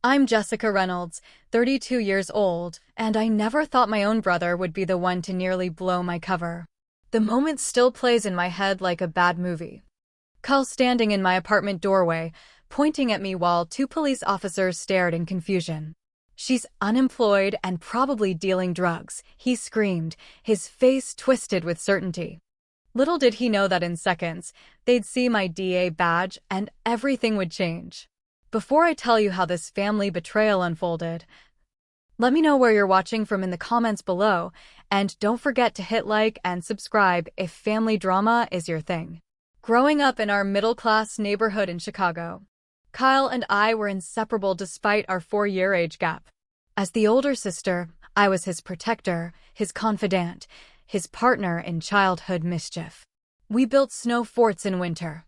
I'm Jessica Reynolds, 32 years old, and I never thought my own brother would be the one to nearly blow my cover. The moment still plays in my head like a bad movie. Kyle standing in my apartment doorway, pointing at me while two police officers stared in confusion. "She's unemployed and probably dealing drugs," he screamed, his face twisted with certainty. Little did he know that in seconds, they'd see my DEA badge and everything would change. Before I tell you how this family betrayal unfolded, let me know where you're watching from in the comments below, and don't forget to hit like and subscribe if family drama is your thing. Growing up in our middle-class neighborhood in Chicago, Kyle and I were inseparable despite our 4-year age gap. As the older sister, I was his protector, his confidant, his partner in childhood mischief. We built snow forts in winter,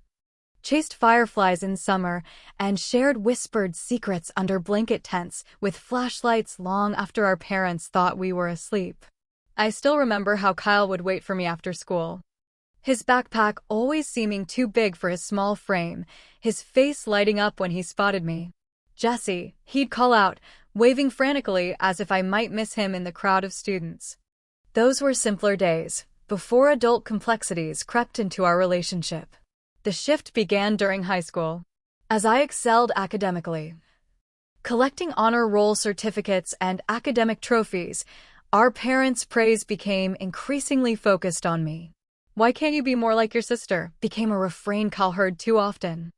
chased fireflies in summer, and shared whispered secrets under blanket tents with flashlights long after our parents thought we were asleep. I still remember how Kyle would wait for me after school, his backpack always seeming too big for his small frame, his face lighting up when he spotted me. "Jesse," he'd call out, waving frantically as if I might miss him in the crowd of students. Those were simpler days, before adult complexities crept into our relationship. The shift began during high school. As I excelled academically, collecting honor roll certificates and academic trophies, our parents' praise became increasingly focused on me. "Why can't you be more like your sister?" became a refrain Kyle heard too often.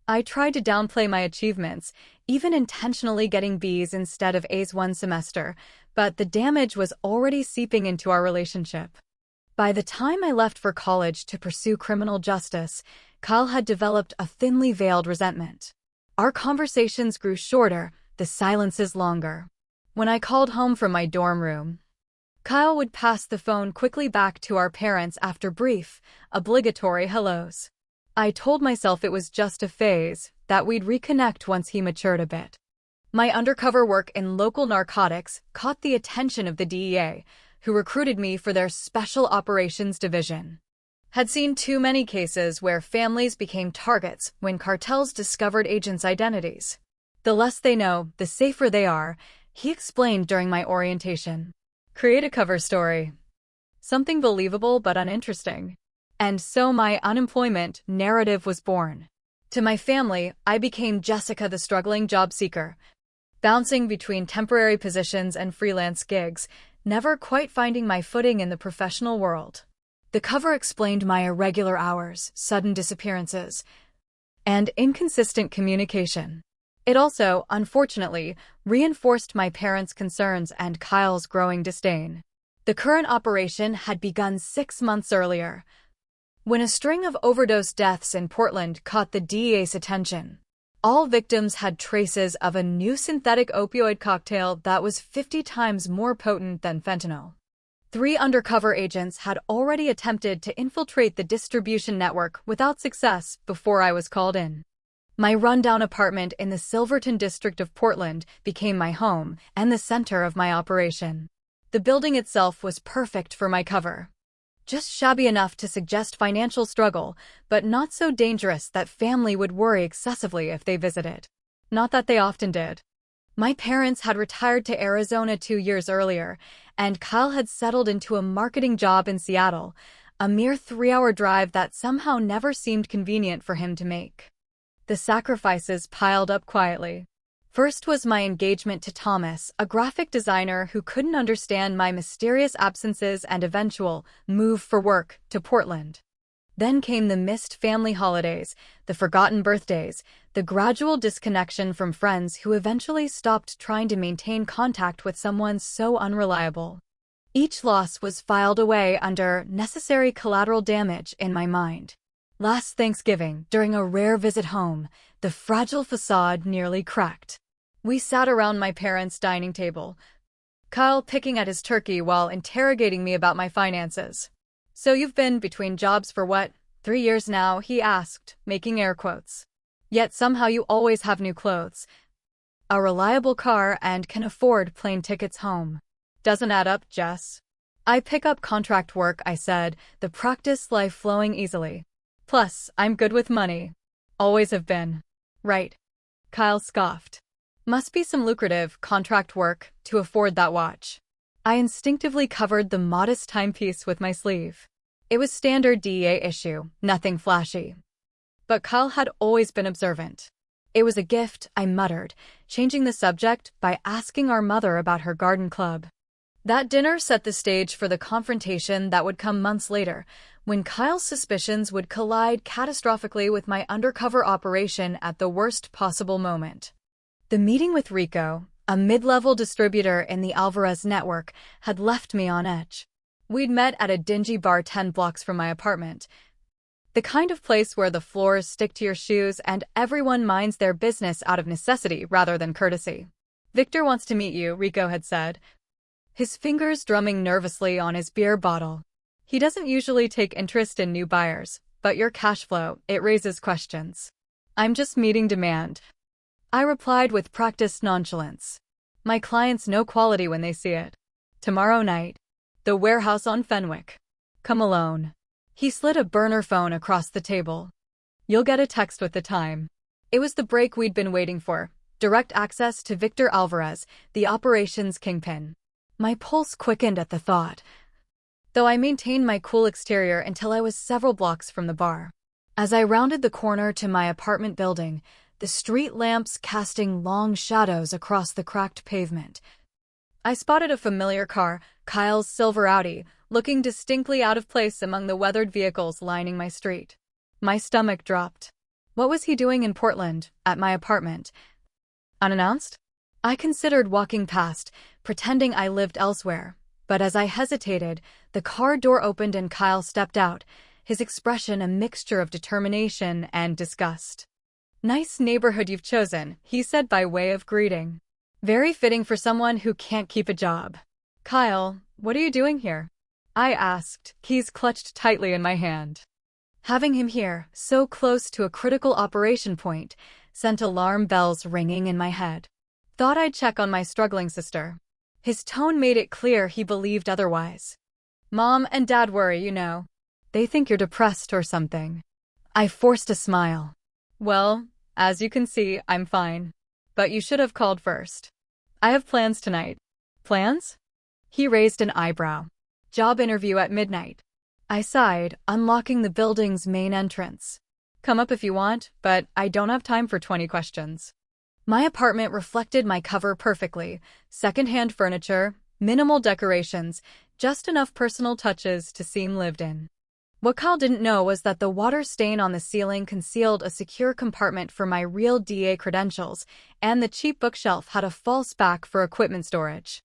I tried to downplay my achievements, even intentionally getting B's instead of A's one semester, but the damage was already seeping into our relationship. By the time I left for college to pursue criminal justice, Kyle had developed a thinly veiled resentment. Our conversations grew shorter, the silences longer. When I called home from my dorm room, Kyle would pass the phone quickly back to our parents after brief, obligatory hellos. I told myself it was just a phase, that we'd reconnect once he matured a bit. My undercover work in local narcotics caught the attention of the DEA, who recruited me for their Special Operations Division. Had seen too many cases where families became targets when cartels discovered agents' identities. "The less they know, the safer they are," he explained during my orientation. Create a cover story. Something believable but uninteresting. And so my unemployment narrative was born. To my family, I became Jessica the struggling job seeker, bouncing between temporary positions and freelance gigs, never quite finding my footing in the professional world. The cover explained my irregular hours, sudden disappearances, and inconsistent communication. It also, unfortunately, reinforced my parents' concerns and Kyle's growing disdain. The current operation had begun 6 months earlier, when a string of overdose deaths in Portland caught the DEA's attention. All victims had traces of a new synthetic opioid cocktail that was 50 times more potent than fentanyl. 3 undercover agents had already attempted to infiltrate the distribution network without success before I was called in. My rundown apartment in the Silverton district of Portland became my home and the center of my operation. The building itself was perfect for my cover. Just shabby enough to suggest financial struggle, but not so dangerous that family would worry excessively if they visited. Not that they often did. My parents had retired to Arizona 2 years earlier, and Kyle had settled into a marketing job in Seattle, a mere 3-hour drive that somehow never seemed convenient for him to make. The sacrifices piled up quietly. First was my engagement to Thomas, a graphic designer who couldn't understand my mysterious absences and eventual move for work to Portland. Then came the missed family holidays, the forgotten birthdays, the gradual disconnection from friends who eventually stopped trying to maintain contact with someone so unreliable. Each loss was filed away under necessary collateral damage in my mind. Last Thanksgiving, during a rare visit home, the fragile facade nearly cracked. We sat around my parents' dining table, Kyle picking at his turkey while interrogating me about my finances. "So you've been between jobs for what, 3 years now?" he asked, making air quotes. "Yet somehow you always have new clothes, a reliable car, and can afford plane tickets home. Doesn't add up, Jess." "I pick up contract work," I said, the practice life flowing easily. "Plus, I'm good with money. Always have been." "Right." Kyle scoffed. Must be some lucrative contract work to afford that watch. I instinctively covered the modest timepiece with my sleeve. It was standard DEA issue, nothing flashy. But Kyle had always been observant. It was a gift, I muttered, changing the subject by asking our mother about her garden club. That dinner set the stage for the confrontation that would come months later, when Kyle's suspicions would collide catastrophically with my undercover operation at the worst possible moment. The meeting with Rico, a mid-level distributor in the Alvarez network, had left me on edge. We'd met at a dingy bar 10 blocks from my apartment. The kind of place where the floors stick to your shoes and everyone minds their business out of necessity rather than courtesy. "Victor wants to meet you," Rico had said, his fingers drumming nervously on his beer bottle. "He doesn't usually take interest in new buyers, but your cash flow, it raises questions." "I'm just meeting demand," I replied with practiced nonchalance. "My clients know quality when they see it." "Tomorrow night. The warehouse on Fenwick. Come alone." He slid a burner phone across the table. "You'll get a text with the time." It was the break we'd been waiting for, direct access to Victor Alvarez, the operations kingpin. My pulse quickened at the thought, though I maintained my cool exterior until I was several blocks from the bar. As I rounded the corner to my apartment building, the street lamps casting long shadows across the cracked pavement, I spotted a familiar car, Kyle's silver Audi, looking distinctly out of place among the weathered vehicles lining my street. My stomach dropped. What was he doing in Portland, at my apartment? Unannounced? I considered walking past, pretending I lived elsewhere, but as I hesitated, the car door opened and Kyle stepped out, his expression a mixture of determination and disgust. "Nice neighborhood you've chosen," he said by way of greeting. "Very fitting for someone who can't keep a job." "Kyle, what are you doing here?" I asked, keys clutched tightly in my hand. Having him here, so close to a critical operation point, sent alarm bells ringing in my head. "Thought I'd check on my struggling sister." His tone made it clear he believed otherwise. "Mom and Dad worry, you know. They think you're depressed or something." I forced a smile. "Well, as you can see, I'm fine. But you should have called first. I have plans tonight." "Plans?" He raised an eyebrow. "Job interview at midnight." I sighed, unlocking the building's main entrance. "Come up if you want, but I don't have time for 20 questions. My apartment reflected my cover perfectly. Second-hand furniture, minimal decorations, just enough personal touches to seem lived in. What Kyle didn't know was that the water stain on the ceiling concealed a secure compartment for my real DA credentials, and the cheap bookshelf had a false back for equipment storage.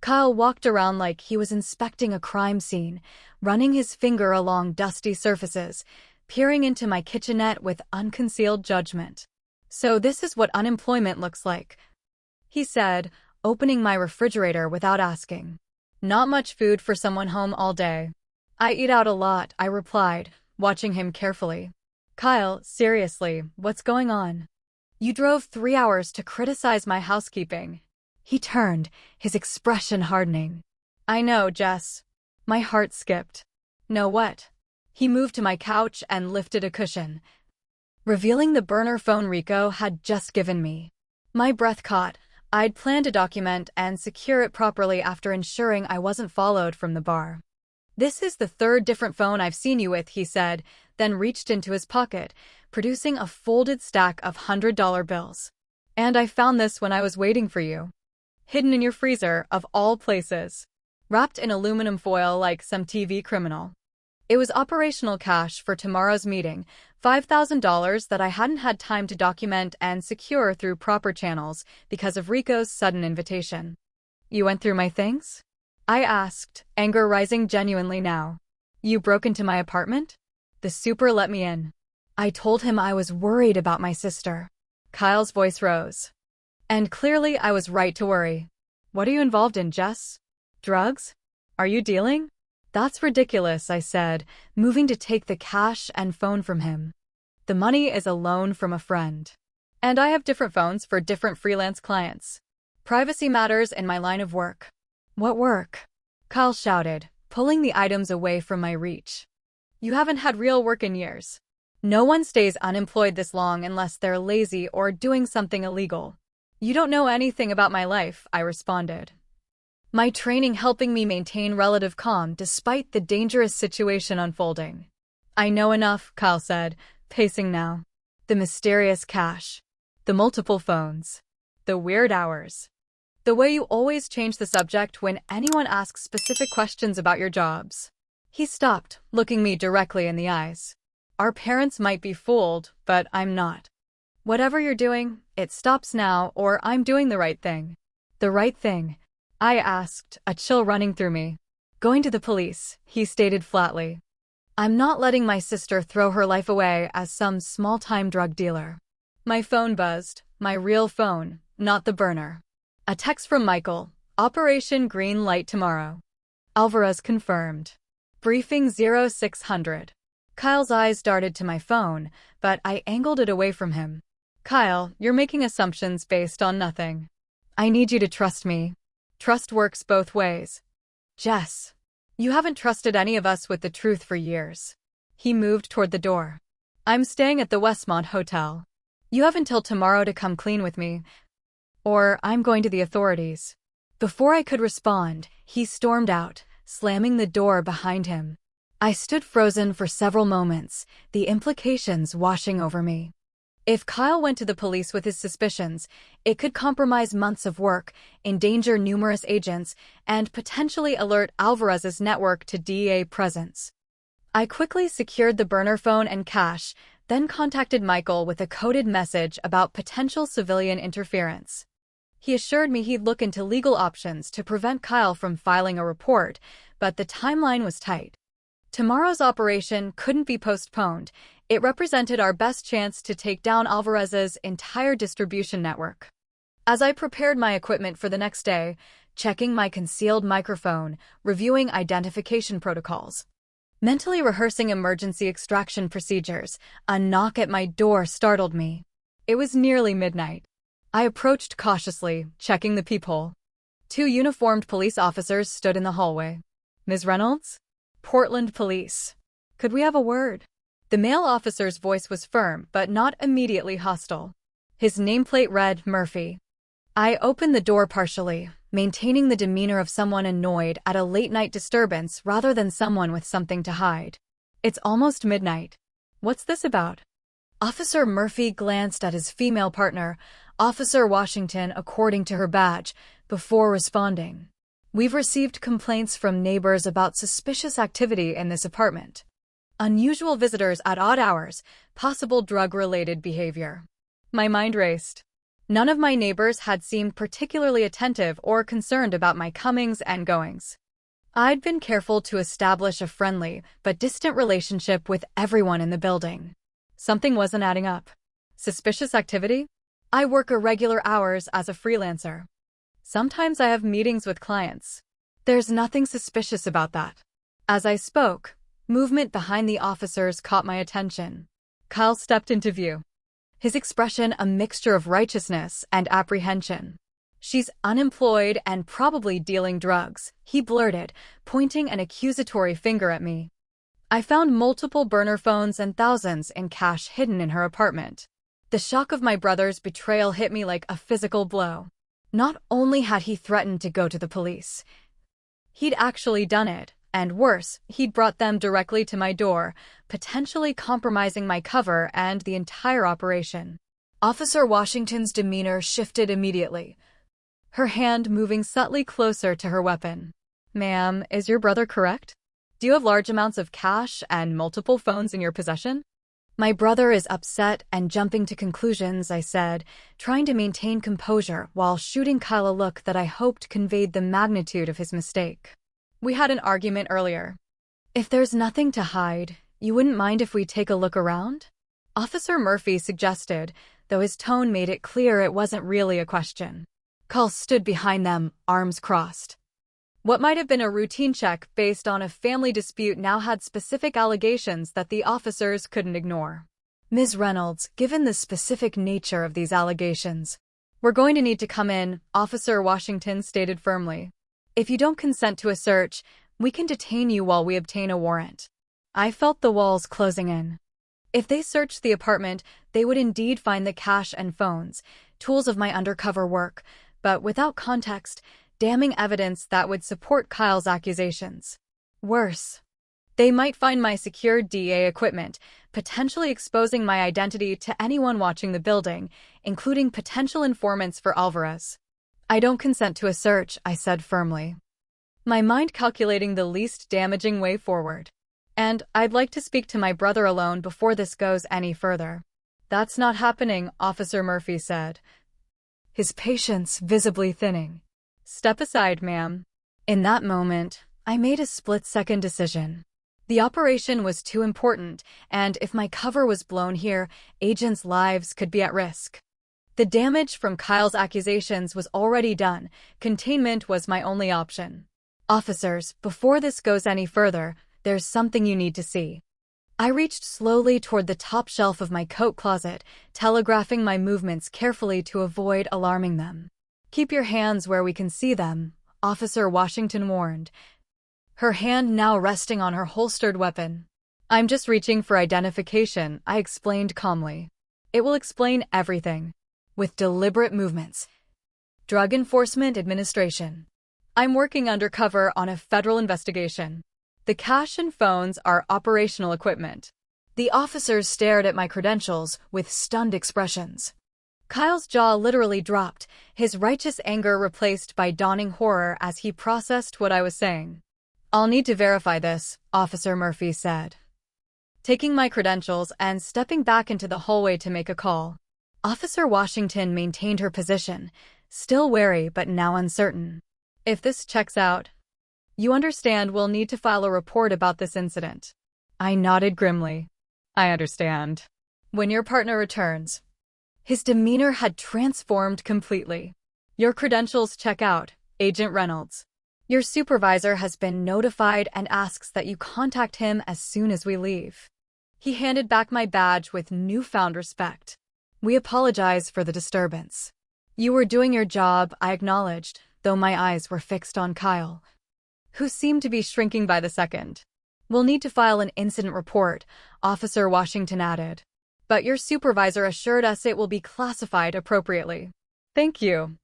Kyle walked around like he was inspecting a crime scene, running his finger along dusty surfaces, peering into my kitchenette with unconcealed judgment. "So this is what unemployment looks like," he said, opening my refrigerator without asking. "Not much food for someone home all day." "I eat out a lot," I replied, watching him carefully. "Kyle, seriously, what's going on? You drove 3 hours to criticize my housekeeping." He turned, his expression hardening. "I know, Jess." My heart skipped. "Know what?" He moved to my couch and lifted a cushion, revealing the burner phone Rico had just given me. My breath caught. I'd planned to document and secure it properly after ensuring I wasn't followed from the bar. "This is the 3rd different phone I've seen you with," he said, then reached into his pocket, producing a folded stack of $100 bills. "And I found this when I was waiting for you. Hidden in your freezer, of all places. Wrapped in aluminum foil like some TV criminal." It was operational cash for tomorrow's meeting, $5,000 that I hadn't had time to document and secure through proper channels because of Rico's sudden invitation. "You went through my things?" I asked, anger rising genuinely now. "You broke into my apartment?" "The super let me in." I told him I was worried about my sister. Kyle's voice rose. "And clearly I was right to worry. What are you involved in, Jess? Drugs? Are you dealing?" "That's ridiculous," I said, moving to take the cash and phone from him. "The money is a loan from a friend. And I have different phones for different freelance clients. Privacy matters in my line of work." "What work?" Kyle shouted, pulling the items away from my reach. "You haven't had real work in years. No one stays unemployed this long unless they're lazy or doing something illegal. You don't know anything about my life, I responded. My training helping me maintain relative calm despite the dangerous situation unfolding. I know enough, Kyle said, pacing now. The mysterious cash. The multiple phones. The weird hours. The way you always change the subject when anyone asks specific questions about your jobs. He stopped, looking me directly in the eyes. Our parents might be fooled, but I'm not. Whatever you're doing, it stops now, or I'm doing the right thing. The right thing? I asked, a chill running through me. Going to the police, he stated flatly. I'm not letting my sister throw her life away as some small-time drug dealer. My phone buzzed, my real phone, not the burner. A text from Michael, Operation Green Light tomorrow. Alvarez confirmed. Briefing 0600. Kyle's eyes darted to my phone, but I angled it away from him. Kyle, you're making assumptions based on nothing. I need you to trust me. Trust works both ways. Jess, you haven't trusted any of us with the truth for years. He moved toward the door. I'm staying at the Westmont Hotel. You have until tomorrow to come clean with me, or I'm going to the authorities. Before I could respond, he stormed out, slamming the door behind him. I stood frozen for several moments, the implications washing over me. If Kyle went to the police with his suspicions, it could compromise months of work, endanger numerous agents, and potentially alert Alvarez's network to DEA presence. I quickly secured the burner phone and cash, then contacted Michael with a coded message about potential civilian interference. He assured me he'd look into legal options to prevent Kyle from filing a report, but the timeline was tight. Tomorrow's operation couldn't be postponed. It represented our best chance to take down Alvarez's entire distribution network. As I prepared my equipment for the next day, checking my concealed microphone, reviewing identification protocols, mentally rehearsing emergency extraction procedures, a knock at my door startled me. It was nearly midnight. I approached cautiously, checking the peephole. 2 uniformed police officers stood in the hallway. Ms. Reynolds? Portland Police. Could we have a word? The male officer's voice was firm, but not immediately hostile. His nameplate read Murphy. I opened the door partially, maintaining the demeanor of someone annoyed at a late-night disturbance rather than someone with something to hide. It's almost midnight. What's this about? Officer Murphy glanced at his female partner, Officer Washington according to her badge, before responding. We've received complaints from neighbors about suspicious activity in this apartment. Unusual visitors at odd hours, possible drug-related behavior. My mind raced. None of my neighbors had seemed particularly attentive or concerned about my comings and goings. I'd been careful to establish a friendly but distant relationship with everyone in the building. Something wasn't adding up. Suspicious activity? I work irregular hours as a freelancer. Sometimes I have meetings with clients. There's nothing suspicious about that. As I spoke, movement behind the officers caught my attention. Kyle stepped into view. His expression a mixture of righteousness and apprehension. She's unemployed and probably dealing drugs, he blurted, pointing an accusatory finger at me. I found multiple burner phones and thousands in cash hidden in her apartment. The shock of my brother's betrayal hit me like a physical blow. Not only had he threatened to go to the police, he'd actually done it, and worse, he'd brought them directly to my door, potentially compromising my cover and the entire operation. Officer Washington's demeanor shifted immediately, her hand moving subtly closer to her weapon. Ma'am, is your brother correct? Do you have large amounts of cash and multiple phones in your possession? My brother is upset and jumping to conclusions, I said, trying to maintain composure while shooting Kyle a look that I hoped conveyed the magnitude of his mistake. We had an argument earlier. If there's nothing to hide, you wouldn't mind if we take a look around? Officer Murphy suggested, though his tone made it clear it wasn't really a question. Kyle stood behind them, arms crossed. What might have been a routine check based on a family dispute now had specific allegations that the officers couldn't ignore. Ms. Reynolds, given the specific nature of these allegations, we're going to need to come in, Officer Washington stated firmly. If you don't consent to a search, we can detain you while we obtain a warrant. I felt the walls closing in. If they searched the apartment, they would indeed find the cash and phones, tools of my undercover work, but without context, damning evidence that would support Kyle's accusations. Worse, they might find my secured DEA equipment, potentially exposing my identity to anyone watching the building, including potential informants for Alvarez. I don't consent to a search, I said firmly, my mind calculating the least damaging way forward. And I'd like to speak to my brother alone before this goes any further. That's not happening, Officer Murphy said, his patience visibly thinning. Step aside, ma'am. In that moment, I made a split-second decision. The operation was too important, and if my cover was blown here, agents' lives could be at risk. The damage from Kyle's accusations was already done. Containment was my only option. Officers, before this goes any further, there's something you need to see. I reached slowly toward the top shelf of my coat closet, telegraphing my movements carefully to avoid alarming them. Keep your hands where we can see them, Officer Washington warned, her hand now resting on her holstered weapon. I'm just reaching for identification, I explained calmly. It will explain everything. With deliberate movements. Drug Enforcement Administration. I'm working undercover on a federal investigation. The cash and phones are operational equipment. The officers stared at my credentials with stunned expressions. Kyle's jaw literally dropped, his righteous anger replaced by dawning horror as he processed what I was saying. I'll need to verify this, Officer Murphy said, taking my credentials and stepping back into the hallway to make a call. Officer Washington maintained her position, still wary but now uncertain. If this checks out, you understand we'll need to file a report about this incident. I nodded grimly. I understand. When your partner returns. His demeanor had transformed completely. Your credentials check out, Agent Reynolds. Your supervisor has been notified and asks that you contact him as soon as we leave. He handed back my badge with newfound respect. We apologize for the disturbance. You were doing your job, I acknowledged, though my eyes were fixed on Kyle, who seemed to be shrinking by the second. We'll need to file an incident report, Officer Washington added. But your supervisor assured us it will be classified appropriately. Thank you,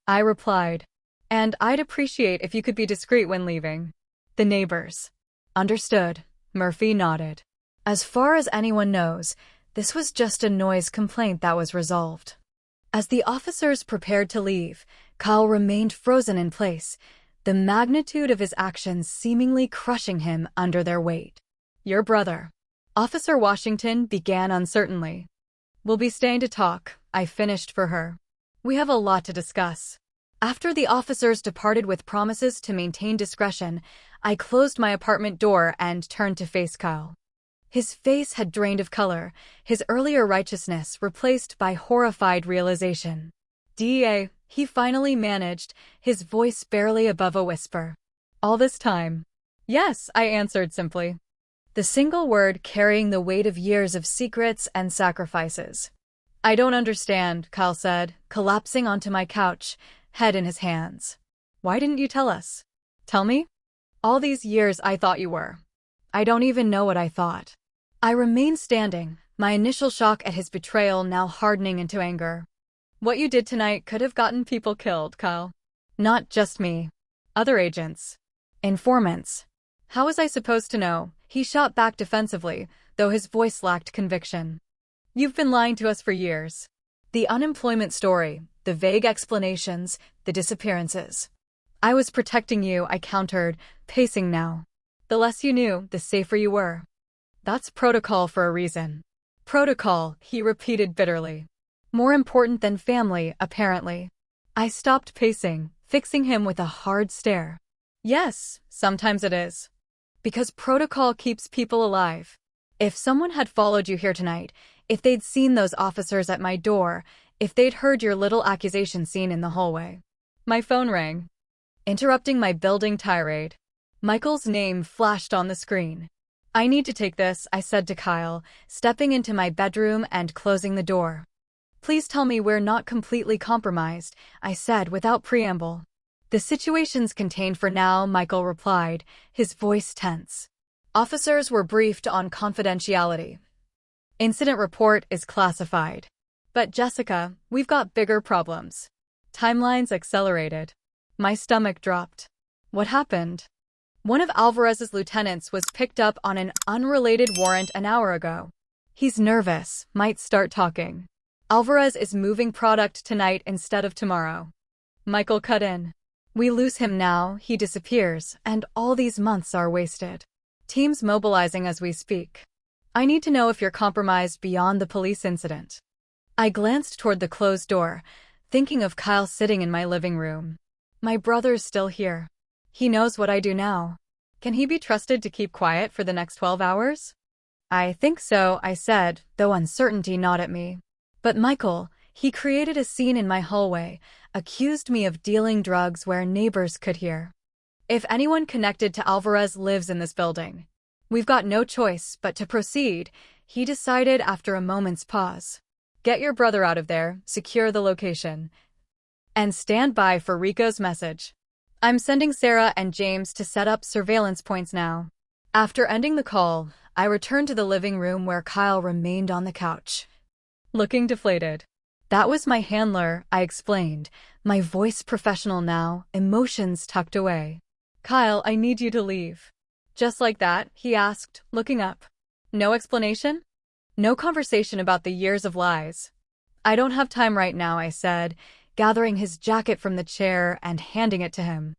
I replied. And I'd appreciate if you could be discreet when leaving. The neighbors. Understood, Murphy nodded. As far as anyone knows, this was just a noise complaint that was resolved. As the officers prepared to leave, Kyle remained frozen in place, the magnitude of his actions seemingly crushing him under their weight. Your brother, Officer Washington began uncertainly. We'll be staying to talk, I finished for her. We have a lot to discuss. After the officers departed with promises to maintain discretion, I closed my apartment door and turned to face Kyle. His face had drained of color, his earlier righteousness replaced by horrified realization. DEA, he finally managed, his voice barely above a whisper. All this time? Yes, I answered simply. The single word carrying the weight of years of secrets and sacrifices. I don't understand, Kyle said, collapsing onto my couch, head in his hands. Why didn't you tell us? Tell me? All these years I thought you were. I don't even know what I thought. I remained standing, my initial shock at his betrayal now hardening into anger. What you did tonight could have gotten people killed, Kyle. Not just me. Other agents. Informants. How was I supposed to know? He shot back defensively, though his voice lacked conviction. You've been lying to us for years. The unemployment story, the vague explanations, the disappearances. I was protecting you, I countered, pacing now. The less you knew, the safer you were. That's protocol for a reason. Protocol, he repeated bitterly. More important than family, apparently. I stopped pacing, fixing him with a hard stare. Yes, sometimes it is. Because protocol keeps people alive. If someone had followed you here tonight, if they'd seen those officers at my door, if they'd heard your little accusation scene in the hallway. My phone rang, interrupting my building tirade. Michael's name flashed on the screen. I need to take this, I said to Kyle, stepping into my bedroom and closing the door. Please tell me we're not completely compromised, I said without preamble. The situation's contained for now, Michael replied, his voice tense. Officers were briefed on confidentiality. Incident report is classified. But Jessica, we've got bigger problems. Timelines accelerated. My stomach dropped. What happened? One of Alvarez's lieutenants was picked up on an unrelated warrant an hour ago. He's nervous, might start talking. Alvarez is moving product tonight instead of tomorrow. Michael cut in. We lose him now, he disappears, and all these months are wasted. Teams mobilizing as we speak. I need to know if you're compromised beyond the police incident. I glanced toward the closed door, thinking of Kyle sitting in my living room. My brother's still here. He knows what I do now. Can he be trusted to keep quiet for the next 12 hours? I think so, I said, though uncertainty gnawed at me. But Michael, he created a scene in my hallway, accused me of dealing drugs where neighbors could hear. If anyone connected to Alvarez lives in this building, we've got no choice but to proceed, he decided after a moment's pause. Get your brother out of there, secure the location, and stand by for Rico's message. I'm sending Sarah and James to set up surveillance points now. After ending the call, I returned to the living room where Kyle remained on the couch, looking deflated. That was my handler, I explained, my voice professional now, emotions tucked away. Kyle, I need you to leave. Just like that, he asked, looking up. No explanation? No conversation about the years of lies. I don't have time right now, I said, gathering his jacket from the chair and handing it to him.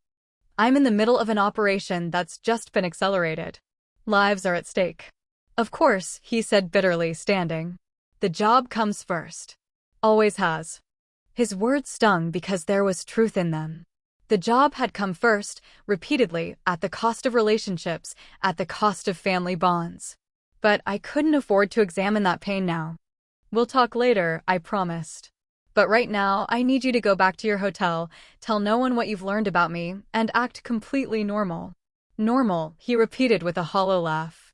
I'm in the middle of an operation that's just been accelerated. Lives are at stake. Of course, he said bitterly, standing. The job comes first. Always has. His words stung because there was truth in them. The job had come first, repeatedly, at the cost of relationships, at the cost of family bonds. But I couldn't afford to examine that pain now. We'll talk later, I promised. But right now, I need you to go back to your hotel, tell no one what you've learned about me, and act completely normal. Normal, he repeated with a hollow laugh.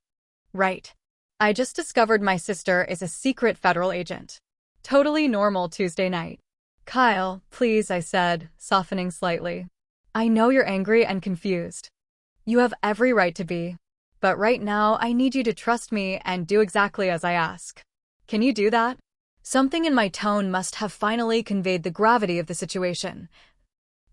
Right. I just discovered my sister is a secret federal agent. Totally normal Tuesday night. Kyle, please, I said, softening slightly. I know you're angry and confused. You have every right to be. But right now, I need you to trust me and do exactly as I ask. Can you do that? Something in my tone must have finally conveyed the gravity of the situation,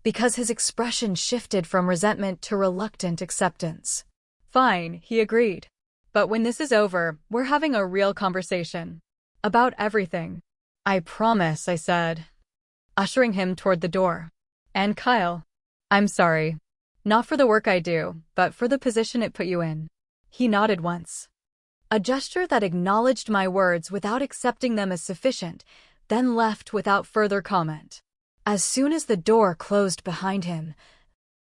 because his expression shifted from resentment to reluctant acceptance. Fine, he agreed. But when this is over, we're having a real conversation. About everything. I promise, I said, ushering him toward the door. And Kyle, I'm sorry. Not for the work I do, but for the position it put you in. He nodded once. A gesture that acknowledged my words without accepting them as sufficient, then left without further comment. As soon as the door closed behind him,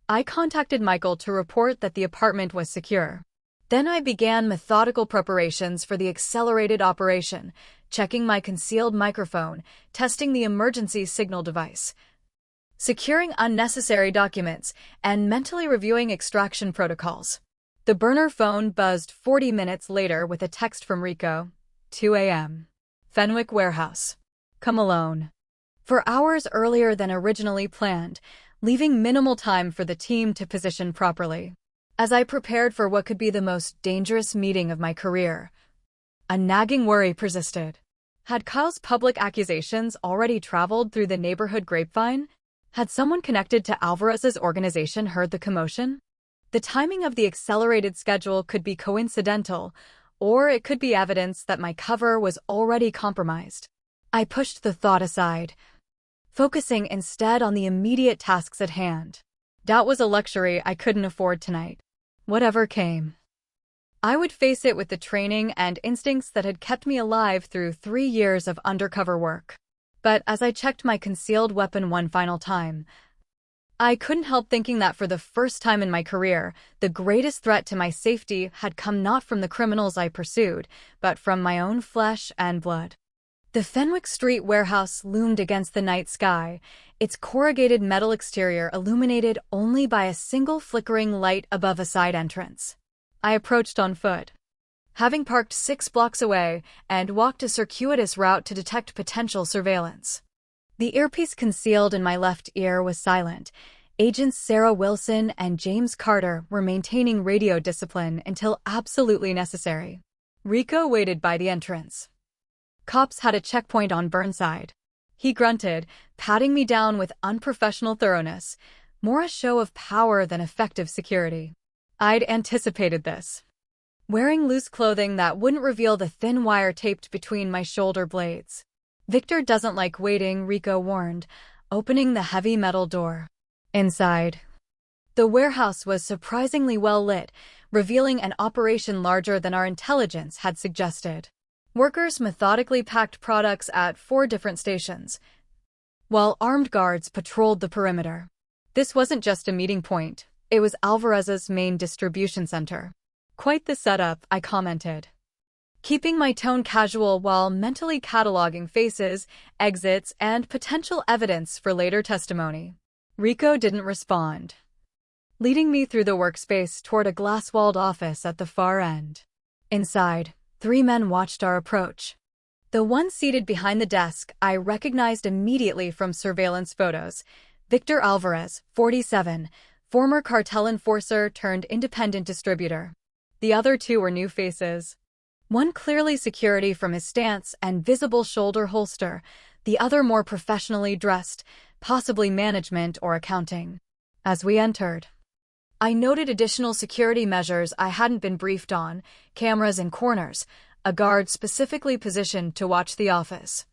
I contacted Michael to report that the apartment was secure. Then I began methodical preparations for the accelerated operation, checking my concealed microphone, testing the emergency signal device, securing unnecessary documents, and mentally reviewing extraction protocols. The burner phone buzzed 40 minutes later with a text from Rico. 2 a.m. Fenwick Warehouse. Come alone. For hours earlier than originally planned, leaving minimal time for the team to position properly. As I prepared for what could be the most dangerous meeting of my career, a nagging worry persisted. Had Kyle's public accusations already traveled through the neighborhood grapevine? Had someone connected to Alvarez's organization heard the commotion? The timing of the accelerated schedule could be coincidental, or it could be evidence that my cover was already compromised. I pushed the thought aside, focusing instead on the immediate tasks at hand. Doubt was a luxury I couldn't afford tonight. Whatever came, I would face it with the training and instincts that had kept me alive through 3 years of undercover work. But as I checked my concealed weapon one final time, I couldn't help thinking that for the first time in my career, the greatest threat to my safety had come not from the criminals I pursued, but from my own flesh and blood. The Fenwick Street warehouse loomed against the night sky, its corrugated metal exterior illuminated only by a single flickering light above a side entrance. I approached on foot, having parked 6 blocks away, and walked a circuitous route to detect potential surveillance. The earpiece concealed in my left ear was silent. Agents Sarah Wilson and James Carter were maintaining radio discipline until absolutely necessary. Rico waited by the entrance, Cops had a checkpoint on Burnside. He grunted, patting me down with unprofessional thoroughness, more a show of power than effective security. I'd anticipated this. Wearing loose clothing that wouldn't reveal the thin wire taped between my shoulder blades. Victor doesn't like waiting, Rico warned, opening the heavy metal door. Inside, the warehouse was surprisingly well lit, revealing an operation larger than our intelligence had suggested. Workers methodically packed products at 4 different stations, while armed guards patrolled the perimeter. This wasn't just a meeting point, it was Alvarez's main distribution center. Quite the setup, I commented, keeping my tone casual while mentally cataloging faces, exits, and potential evidence for later testimony. Rico didn't respond, leading me through the workspace toward a glass-walled office at the far end. Inside, 3 men watched our approach. The one seated behind the desk I recognized immediately from surveillance photos. Victor Alvarez, 47, former cartel enforcer turned independent distributor. The other 2 were new faces. One clearly security from his stance and visible shoulder holster, the other more professionally dressed, possibly management or accounting. As we entered, I noted additional security measures I hadn't been briefed on: cameras in corners, a guard specifically positioned to watch the office,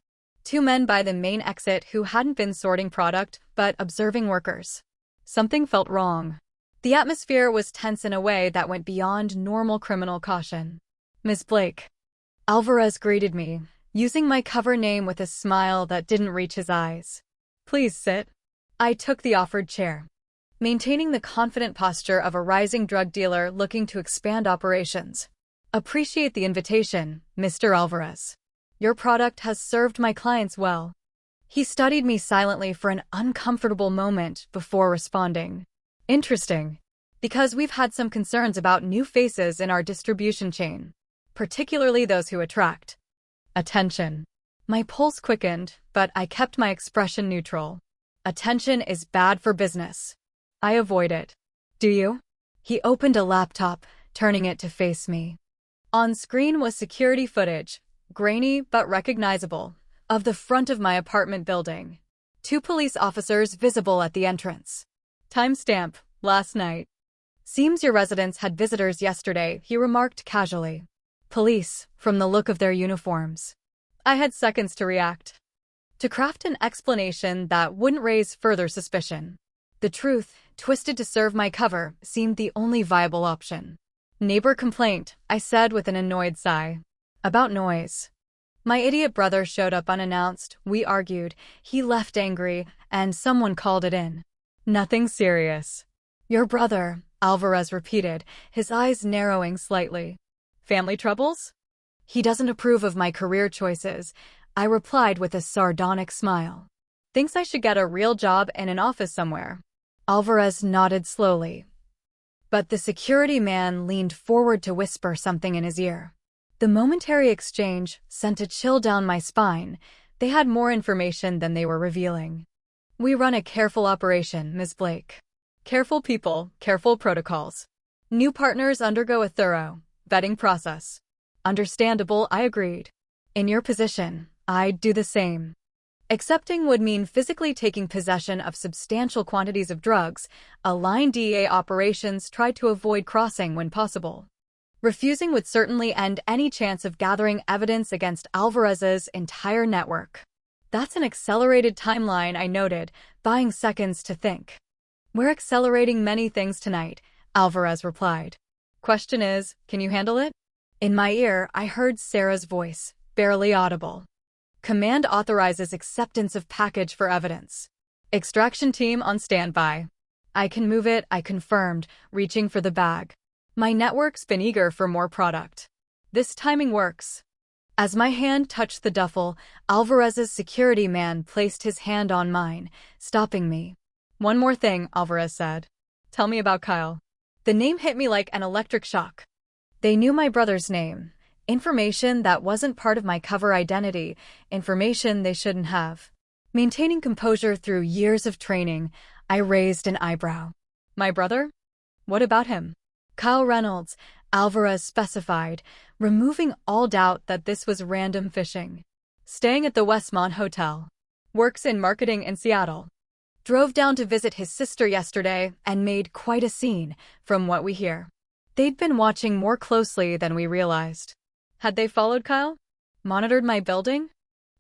2 men by the main exit who hadn't been sorting product but observing workers. Something felt wrong. The atmosphere was tense in a way that went beyond normal criminal caution. "Miss Blake." Alvarez greeted me, using my cover name with a smile that didn't reach his eyes. "Please sit." I took the offered chair, maintaining the confident posture of a rising drug dealer looking to expand operations. "Appreciate the invitation, Mr. Alvarez. Your product has served my clients well." He studied me silently for an uncomfortable moment before responding. "Interesting. Because we've had some concerns about new faces in our distribution chain, particularly those who attract attention." My pulse quickened, but I kept my expression neutral. Attention is bad for business. I avoid it. "Do you?" He opened a laptop, turning it to face me. On screen was security footage, grainy but recognizable, of the front of my apartment building. 2 police officers visible at the entrance. Timestamp, last night. "Seems your residence had visitors yesterday," he remarked casually. "Police, from the look of their uniforms." I had seconds to react, to craft an explanation that wouldn't raise further suspicion. The truth, twisted to serve my cover, seemed the only viable option. "Neighbor complaint," I said with an annoyed sigh. "About noise. My idiot brother showed up unannounced, we argued, he left angry, and someone called it in." "Nothing serious." "Your brother," Alvarez repeated, his eyes narrowing slightly. "Family troubles?" "He doesn't approve of my career choices," I replied with a sardonic smile. "Thinks I should get a real job in an office somewhere." Alvarez nodded slowly, but the security man leaned forward to whisper something in his ear. The momentary exchange sent a chill down my spine. They had more information than they were revealing. "We run a careful operation, Ms. Blake. Careful people, careful protocols. New partners undergo a thorough vetting process." "Understandable," I agreed. "In your position, I'd do the same." Accepting would mean physically taking possession of substantial quantities of drugs. Aligned DEA operations tried to avoid crossing when possible. Refusing would certainly end any chance of gathering evidence against Alvarez's entire network. "That's an accelerated timeline," I noted, buying seconds to think. "We're accelerating many things tonight," Alvarez replied. "Question is, can you handle it?" In my ear, I heard Sarah's voice, barely audible. "Command authorizes acceptance of package for evidence. Extraction team on standby." "I can move it," I confirmed, reaching for the bag. My network's been eager for more product. This timing works. As my hand touched the duffel, Alvarez's security man placed his hand on mine, stopping me. "One more thing," Alvarez said. "Tell me about Kyle." The name hit me like an electric shock. They knew my brother's name. Information that wasn't part of my cover identity, information they shouldn't have. Maintaining composure through years of training, I raised an eyebrow. "My brother? What about him?" "Kyle Reynolds," Alvarez specified, removing all doubt that this was random fishing. Staying at the Westmont Hotel. Works in marketing in Seattle. Drove down to visit his sister yesterday and made quite a scene, from what we hear. They'd been watching more closely than we realized. Had they followed Kyle? Monitored my building?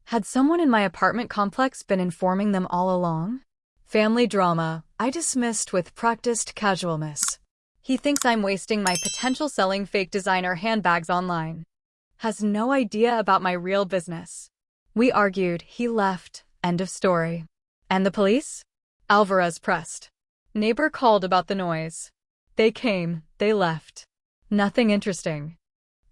Had someone in my apartment complex been informing them all along? Family drama, I dismissed with practiced casualness. He thinks I'm wasting my potential selling fake designer handbags online. Has no idea about my real business. We argued, he left, end of story. And the police? Alvarez pressed. Neighbor called about the noise. They came, they left. Nothing interesting.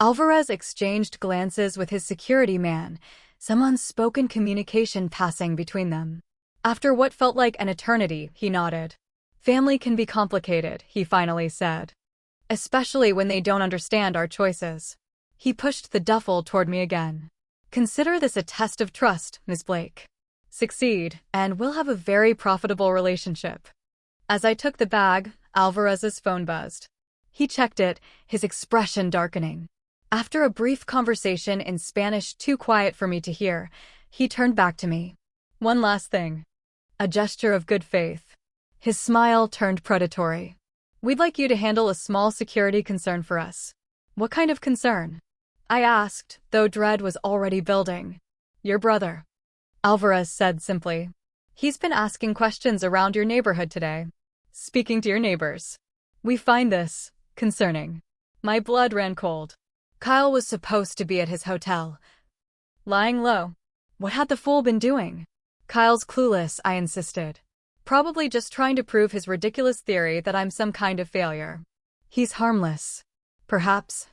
Alvarez exchanged glances with his security man, some unspoken communication passing between them. After what felt like an eternity, he nodded. Family can be complicated, he finally said. Especially when they don't understand our choices. He pushed the duffel toward me again. Consider this a test of trust, Ms. Blake. Succeed, and we'll have a very profitable relationship. As I took the bag, Alvarez's phone buzzed. He checked it, his expression darkening. After a brief conversation in Spanish too quiet for me to hear, he turned back to me. One last thing. A gesture of good faith. His smile turned predatory. We'd like you to handle a small security concern for us. What kind of concern? I asked, though dread was already building. Your brother. Alvarez said simply. He's been asking questions around your neighborhood today. Speaking to your neighbors. We find this concerning. My blood ran cold. Kyle was supposed to be at his hotel. Lying low. What had the fool been doing? Kyle's clueless, I insisted. Probably just trying to prove his ridiculous theory that I'm some kind of failure. He's harmless. Perhaps.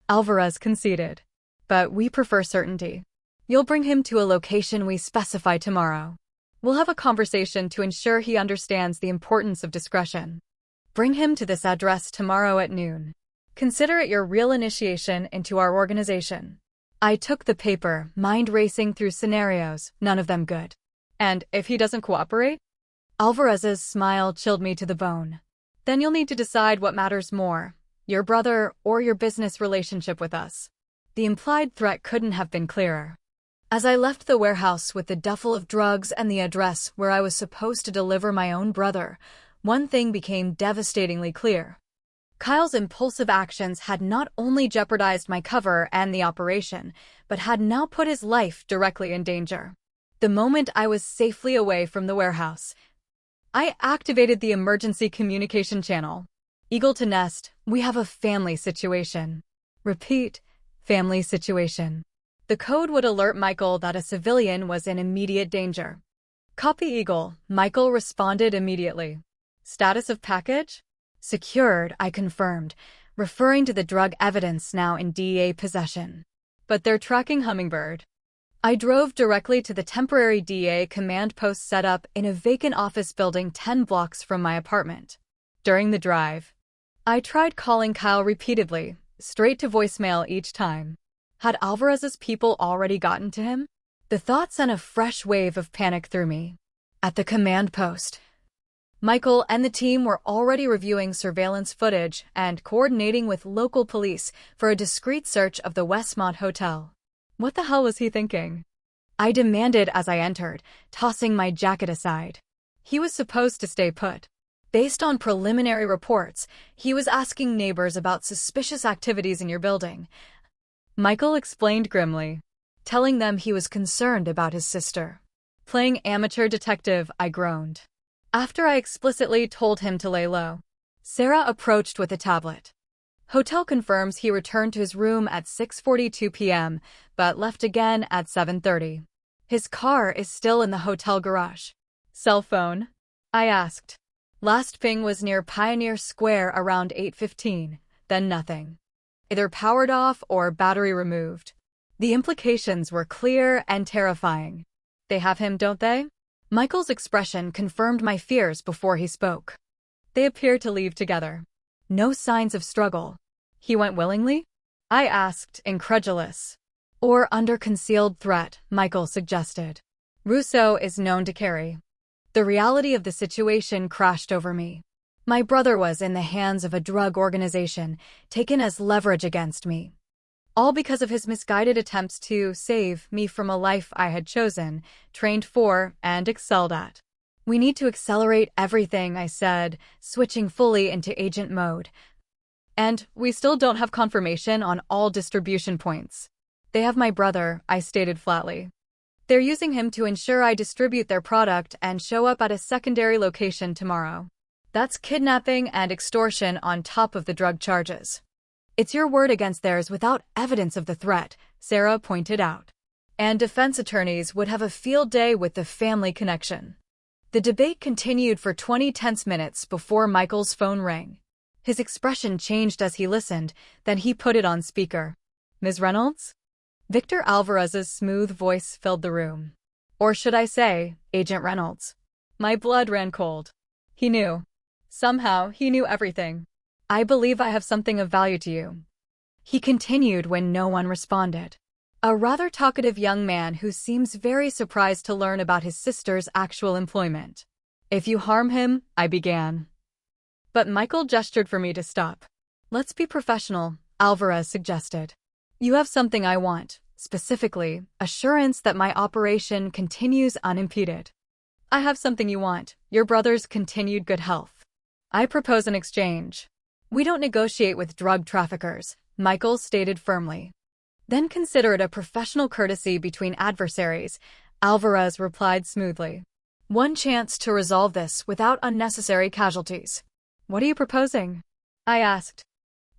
Alvarez conceded. But we prefer certainty. You'll bring him to a location we specify tomorrow. We'll have a conversation to ensure he understands the importance of discretion. Bring him to this address tomorrow at noon. Consider it your real initiation into our organization. I took the paper, mind racing through scenarios, none of them good. And if he doesn't cooperate? Alvarez's smile chilled me to the bone. Then you'll need to decide what matters more, your brother or your business relationship with us. The implied threat couldn't have been clearer. As I left the warehouse with the duffel of drugs and the address where I was supposed to deliver my own brother, one thing became devastatingly clear. Kyle's impulsive actions had not only jeopardized my cover and the operation, but had now put his life directly in danger. The moment I was safely away from the warehouse, I activated the emergency communication channel. Eagle to nest, we have a family situation. Repeat, family situation. The code would alert Michael that a civilian was in immediate danger. Copy Eagle, Michael responded immediately. Status of package? Secured, I confirmed, referring to the drug evidence now in DEA possession. But they're tracking Hummingbird. I drove directly to the temporary DEA command post set up in a vacant office building 10 blocks from my apartment. During the drive, I tried calling Kyle repeatedly, straight to voicemail each time. Had Alvarez's people already gotten to him? The thought sent a fresh wave of panic through me. At the command post, Michael and the team were already reviewing surveillance footage and coordinating with local police for a discreet search of the Westmont Hotel. What the hell was he thinking? I demanded as I entered, tossing my jacket aside. He was supposed to stay put. Based on preliminary reports, he was asking neighbors about suspicious activities in your building. Michael explained grimly, telling them he was concerned about his sister. Playing amateur detective, I groaned. After I explicitly told him to lay low, Sarah approached with a tablet. Hotel confirms he returned to his room at 6:42 p.m., but left again at 7:30. His car is still in the hotel garage. Cell phone? I asked. Last ping was near Pioneer Square around 8:15, then nothing. Either powered off or battery removed. The implications were clear and terrifying. They have him, don't they? Michael's expression confirmed my fears before he spoke. They appear to leave together. No signs of struggle. He went willingly? I asked, incredulous. Or under concealed threat, Michael suggested. Russo is known to carry. The reality of the situation crashed over me. My brother was in the hands of a drug organization, taken as leverage against me. All because of his misguided attempts to save me from a life I had chosen, trained for, and excelled at. We need to accelerate everything, I said, switching fully into agent mode. And we still don't have confirmation on all distribution points. They have my brother, I stated flatly. They're using him to ensure I distribute their product and show up at a secondary location tomorrow. That's kidnapping and extortion on top of the drug charges. It's your word against theirs without evidence of the threat, Sarah pointed out. And defense attorneys would have a field day with the family connection. The debate continued for 20 tense minutes before Michael's phone rang. His expression changed as he listened, then he put it on speaker. Ms. Reynolds? Victor Alvarez's smooth voice filled the room. Or should I say, Agent Reynolds. My blood ran cold. He knew. Somehow, he knew everything. I believe I have something of value to you. He continued when no one responded. A rather talkative young man who seems very surprised to learn about his sister's actual employment. If you harm him, I began. But Michael gestured for me to stop. Let's be professional, Alvarez suggested. You have something I want, specifically, assurance that my operation continues unimpeded. I have something you want, your brother's continued good health. I propose an exchange. We don't negotiate with drug traffickers, Michael stated firmly. Then consider it a professional courtesy between adversaries, Alvarez replied smoothly. One chance to resolve this without unnecessary casualties. What are you proposing? I asked,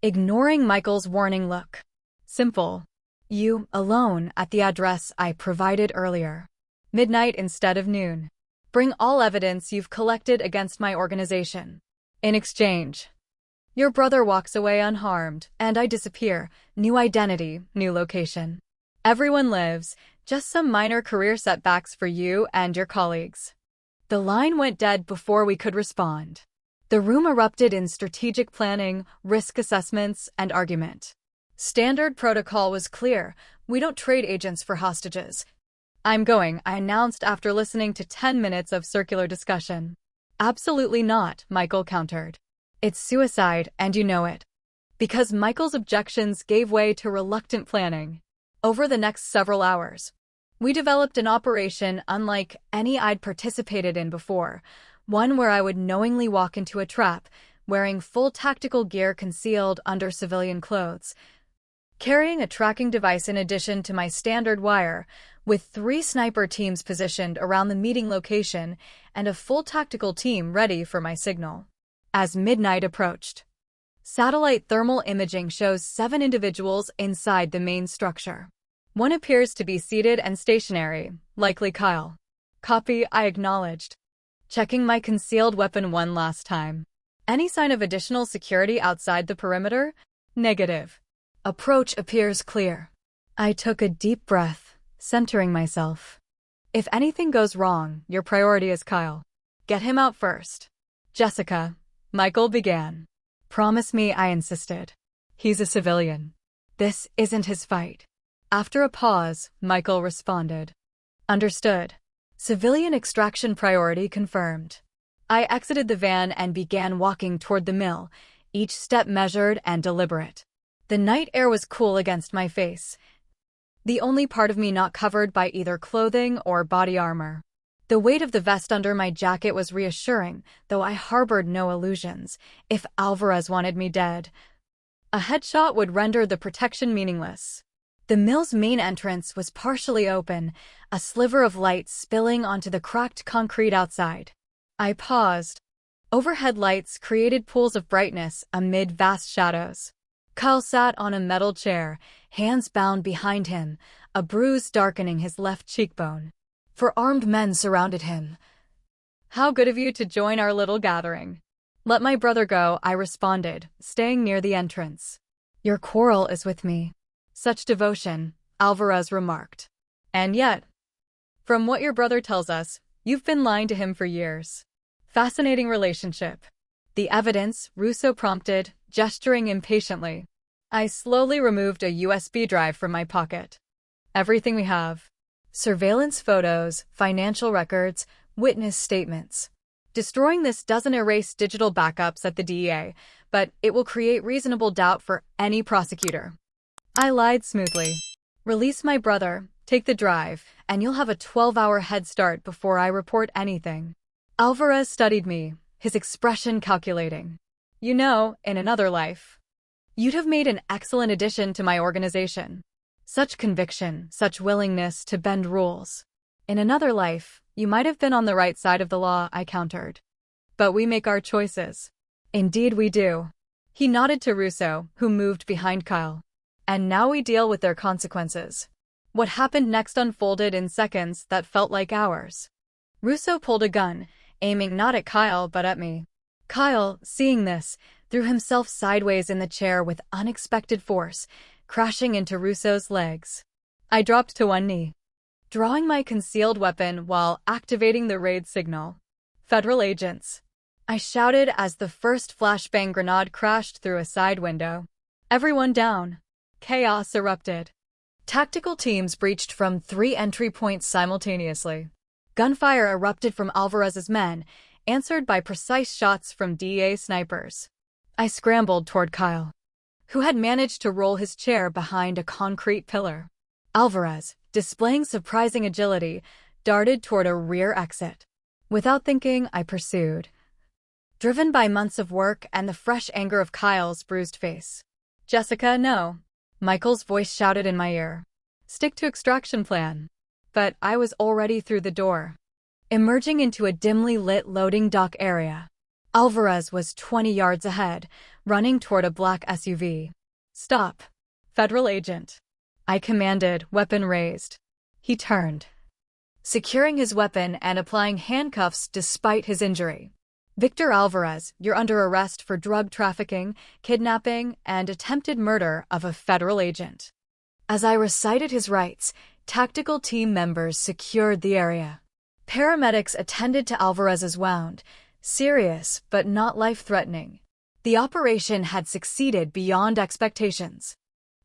ignoring Michael's warning look. Simple. You, alone, at the address I provided earlier. Midnight instead of noon. Bring all evidence you've collected against my organization. In exchange, your brother walks away unharmed, and I disappear. New identity, new location. Everyone lives, just some minor career setbacks for you and your colleagues. The line went dead before we could respond. The room erupted in strategic planning, risk assessments, and argument. Standard protocol was clear. We don't trade agents for hostages. I'm going, I announced after listening to 10 minutes of circular discussion. Absolutely not, Michael countered. It's suicide, and you know it. Because Michael's objections gave way to reluctant planning. Over the next several hours, we developed an operation unlike any I'd participated in before, one where I would knowingly walk into a trap, wearing full tactical gear concealed under civilian clothes, carrying a tracking device in addition to my standard wire, with 3 sniper teams positioned around the meeting location and a full tactical team ready for my signal. As midnight approached, satellite thermal imaging shows 7 individuals inside the main structure. One appears to be seated and stationary, likely Kyle. Copy, I acknowledged, checking my concealed weapon one last time. Any sign of additional security outside the perimeter? Negative. Approach appears clear. I took a deep breath, centering myself. If anything goes wrong, your priority is Kyle. Get him out first. Jessica, Michael began. Promise me, I insisted. He's a civilian. This isn't his fight. After a pause, Michael responded. Understood. Civilian extraction priority confirmed. I exited the van and began walking toward the mill, each step measured and deliberate. The night air was cool against my face, the only part of me not covered by either clothing or body armor. The weight of the vest under my jacket was reassuring, though I harbored no illusions. If Alvarez wanted me dead, a headshot would render the protection meaningless. The mill's main entrance was partially open, a sliver of light spilling onto the cracked concrete outside. I paused. Overhead lights created pools of brightness amid vast shadows. Kyle sat on a metal chair, hands bound behind him, a bruise darkening his left cheekbone. 4 armed men surrounded him. How good of you to join our little gathering. Let my brother go, I responded, staying near the entrance. Your quarrel is with me. Such devotion, Alvarez remarked. And yet, from what your brother tells us, you've been lying to him for years. Fascinating relationship. The evidence, Russo prompted, gesturing impatiently. I slowly removed a USB drive from my pocket. Everything we have. Surveillance photos, financial records, witness statements. Destroying this doesn't erase digital backups at the DEA, but it will create reasonable doubt for any prosecutor. I lied smoothly. Release my brother, take the drive, and you'll have a 12-hour head start before I report anything. Alvarez studied me, his expression calculating. You know, in another life, you'd have made an excellent addition to my organization. Such conviction, such willingness to bend rules. In another life, you might have been on the right side of the law, I countered. But we make our choices. Indeed we do. He nodded to Russo, who moved behind Kyle. And now we deal with their consequences. What happened next unfolded in seconds that felt like hours. Russo pulled a gun, aiming not at Kyle but at me. Kyle, seeing this, threw himself sideways in the chair with unexpected force, crashing into Russo's legs. I dropped to one knee, drawing my concealed weapon while activating the raid signal. Federal agents, I shouted as the first flashbang grenade crashed through a side window. Everyone down. Chaos erupted. Tactical teams breached from 3 entry points simultaneously. Gunfire erupted from Alvarez's men, answered by precise shots from DEA snipers. I scrambled toward Kyle, who had managed to roll his chair behind a concrete pillar. Alvarez, displaying surprising agility, darted toward a rear exit. Without thinking, I pursued, driven by months of work and the fresh anger of Kyle's bruised face. Jessica, no. Michael's voice shouted in my ear. Stick to extraction plan. But I was already through the door, emerging into a dimly lit loading dock area. Alvarez was 20 yards ahead, running toward a black SUV. Stop. Federal agent, I commanded, weapon raised. He turned, securing his weapon and applying handcuffs despite his injury. Victor Alvarez, you're under arrest for drug trafficking, kidnapping, and attempted murder of a federal agent. As I recited his rights, tactical team members secured the area. Paramedics attended to Alvarez's wound, serious but not life-threatening. The operation had succeeded beyond expectations.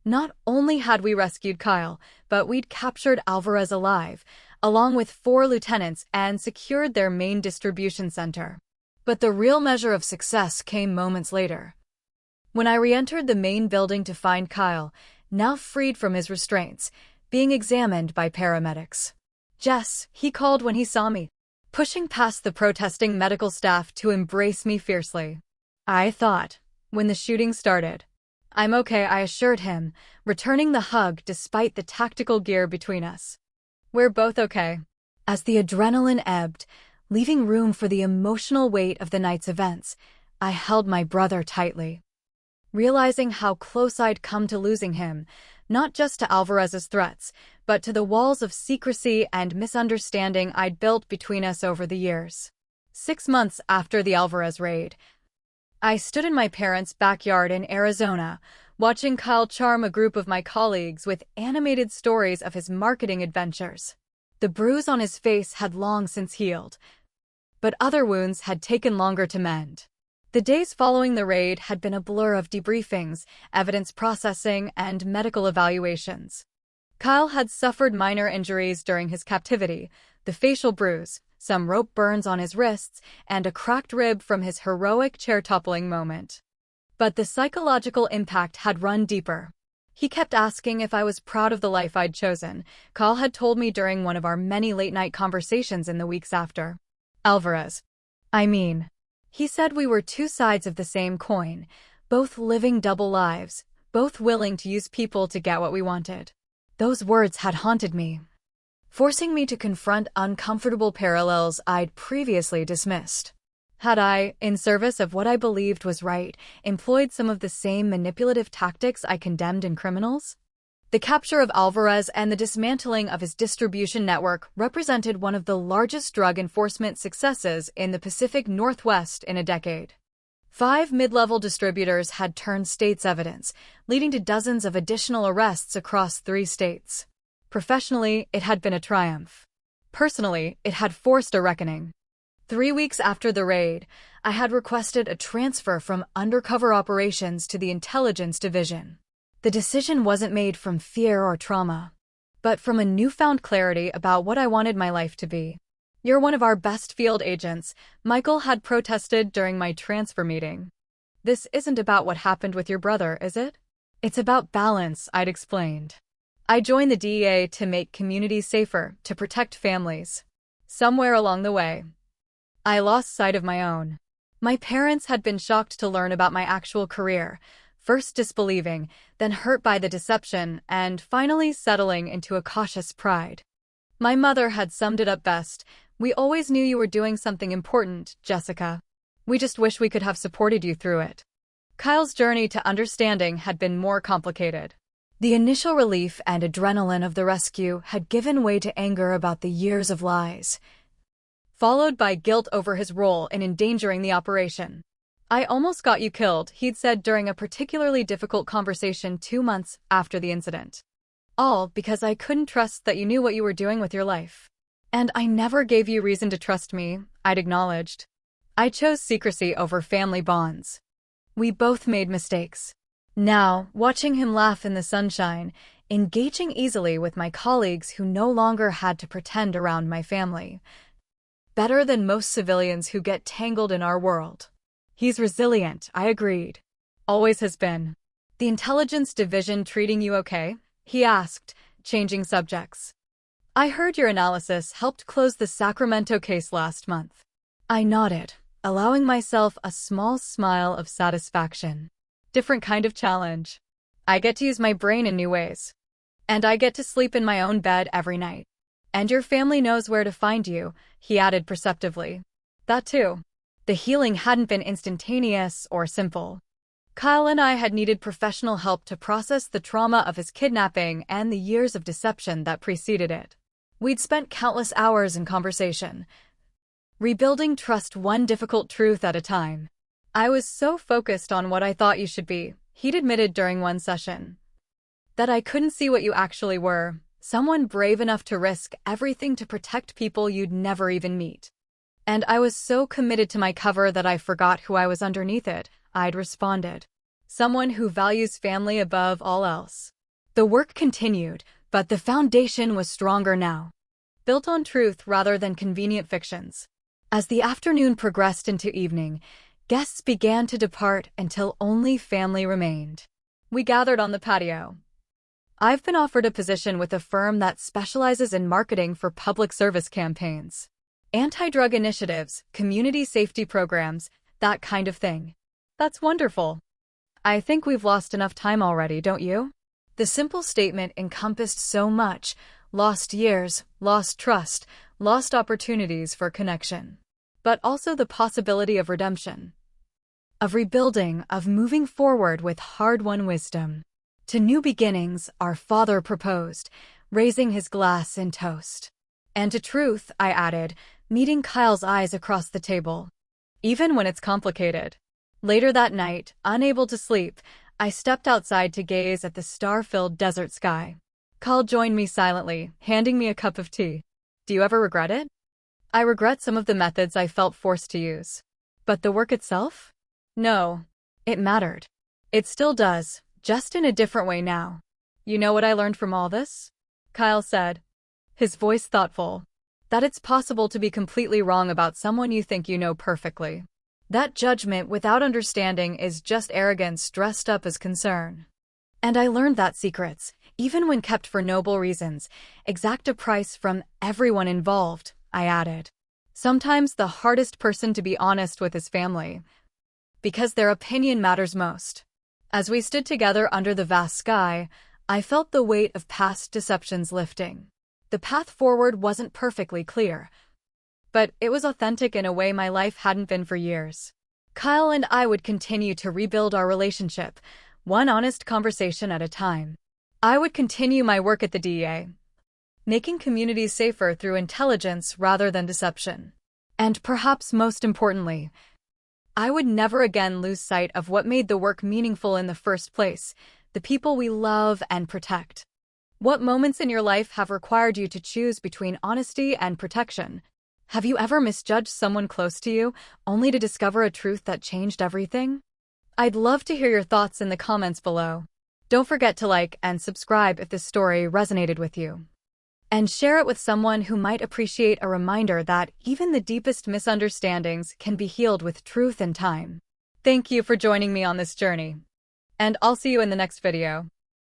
Not only had we rescued Kyle, but we'd captured Alvarez alive, along with 4 lieutenants, and secured their main distribution center. But the real measure of success came moments later. When I re-entered the main building to find Kyle, now freed from his restraints, being examined by paramedics. Jess, he called when he saw me, pushing past the protesting medical staff to embrace me fiercely. I thought, when the shooting started. I'm okay, I assured him, returning the hug despite the tactical gear between us. We're both okay. As the adrenaline ebbed, leaving room for the emotional weight of the night's events, I held my brother tightly, realizing how close I'd come to losing him, not just to Alvarez's threats, but to the walls of secrecy and misunderstanding I'd built between us over the years. 6 months after the Alvarez raid, I stood in my parents' backyard in Arizona, watching Kyle charm a group of my colleagues with animated stories of his marketing adventures. The bruise on his face had long since healed, but other wounds had taken longer to mend. The days following the raid had been a blur of debriefings, evidence processing, and medical evaluations. Kyle had suffered minor injuries during his captivity, the facial bruise, some rope burns on his wrists, and a cracked rib from his heroic chair-toppling moment. But the psychological impact had run deeper. He kept asking if I was proud of the life I'd chosen, Kyle had told me during one of our many late-night conversations in the weeks after. Alvarez, he said we were 2 sides of the same coin, both living double lives, both willing to use people to get what we wanted. Those words had haunted me, forcing me to confront uncomfortable parallels I'd previously dismissed. Had I, in service of what I believed was right, employed some of the same manipulative tactics I condemned in criminals? The capture of Alvarez and the dismantling of his distribution network represented one of the largest drug enforcement successes in the Pacific Northwest in a decade. 5 mid-level distributors had turned state's evidence, leading to dozens of additional arrests across 3 states. Professionally, it had been a triumph. Personally, it had forced a reckoning. 3 weeks after the raid, I had requested a transfer from undercover operations to the intelligence division. The decision wasn't made from fear or trauma, but from a newfound clarity about what I wanted my life to be. You're one of our best field agents, Michael had protested during my transfer meeting. This isn't about what happened with your brother, is it? It's about balance, I'd explained. I joined the DEA to make communities safer, to protect families. Somewhere along the way, I lost sight of my own. My parents had been shocked to learn about my actual career, first disbelieving, then hurt by the deception, and finally settling into a cautious pride. My mother had summed it up best. "We always knew you were doing something important, Jessica. We just wish we could have supported you through it." Kyle's journey to understanding had been more complicated. The initial relief and adrenaline of the rescue had given way to anger about the years of lies, followed by guilt over his role in endangering the operation. "I almost got you killed," he'd said during a particularly difficult conversation 2 months after the incident. "All because I couldn't trust that you knew what you were doing with your life. And I never gave you reason to trust me," I'd acknowledged. "I chose secrecy over family bonds. We both made mistakes." Now, watching him laugh in the sunshine, engaging easily with my colleagues who no longer had to pretend around my family. Better than most civilians who get tangled in our world. "He's resilient," I agreed. "Always has been." "The intelligence division treating you okay?" he asked, changing subjects. "I heard your analysis helped close the Sacramento case last month." I nodded, allowing myself a small smile of satisfaction. Different kind of challenge. I get to use my brain in new ways. And I get to sleep in my own bed every night. "And your family knows where to find you," he added perceptively. "That too." The healing hadn't been instantaneous or simple. Kyle and I had needed professional help to process the trauma of his kidnapping and the years of deception that preceded it. We'd spent countless hours in conversation, rebuilding trust one difficult truth at a time. "I was so focused on what I thought you should be," he'd admitted during one session, "that I couldn't see what you actually were, someone brave enough to risk everything to protect people you'd never even meet. And I was so committed to my cover that I forgot who I was underneath it," I'd responded. "Someone who values family above all else." The work continued, but the foundation was stronger now, built on truth rather than convenient fictions. As the afternoon progressed into evening, guests began to depart until only family remained. We gathered on the patio. "I've been offered a position with a firm that specializes in marketing for public service campaigns. Anti-drug initiatives, community safety programs, that kind of thing." "That's wonderful. I think we've lost enough time already, don't you?" The simple statement encompassed so much: lost years, lost trust, lost opportunities for connection. But also the possibility of redemption, of rebuilding, of moving forward with hard-won wisdom. "To new beginnings," our father proposed, raising his glass in toast. "And to truth," I added, meeting Kyle's eyes across the table. "Even when it's complicated." Later that night, unable to sleep, I stepped outside to gaze at the star-filled desert sky. Kyle joined me silently, handing me a cup of tea. "Do you ever regret it?" "I regret some of the methods I felt forced to use. But the work itself? No. It mattered. It still does, just in a different way now." "You know what I learned from all this?" Kyle said, his voice thoughtful. "That it's possible to be completely wrong about someone you think you know perfectly. That judgment without understanding is just arrogance dressed up as concern. And I learned that secrets, even when kept for noble reasons, exact a price from everyone involved," I added. "Sometimes the hardest person to be honest with is family, because their opinion matters most." As we stood together under the vast sky, I felt the weight of past deceptions lifting. The path forward wasn't perfectly clear, but it was authentic in a way my life hadn't been for years. Kyle and I would continue to rebuild our relationship, one honest conversation at a time. I would continue my work at the DEA, making communities safer through intelligence rather than deception. And perhaps most importantly, I would never again lose sight of what made the work meaningful in the first place: the people we love and protect. What moments in your life have required you to choose between honesty and protection? Have you ever misjudged someone close to you, only to discover a truth that changed everything? I'd love to hear your thoughts in the comments below. Don't forget to like and subscribe if this story resonated with you. And share it with someone who might appreciate a reminder that even the deepest misunderstandings can be healed with truth and time. Thank you for joining me on this journey. and I'll see you in the next video.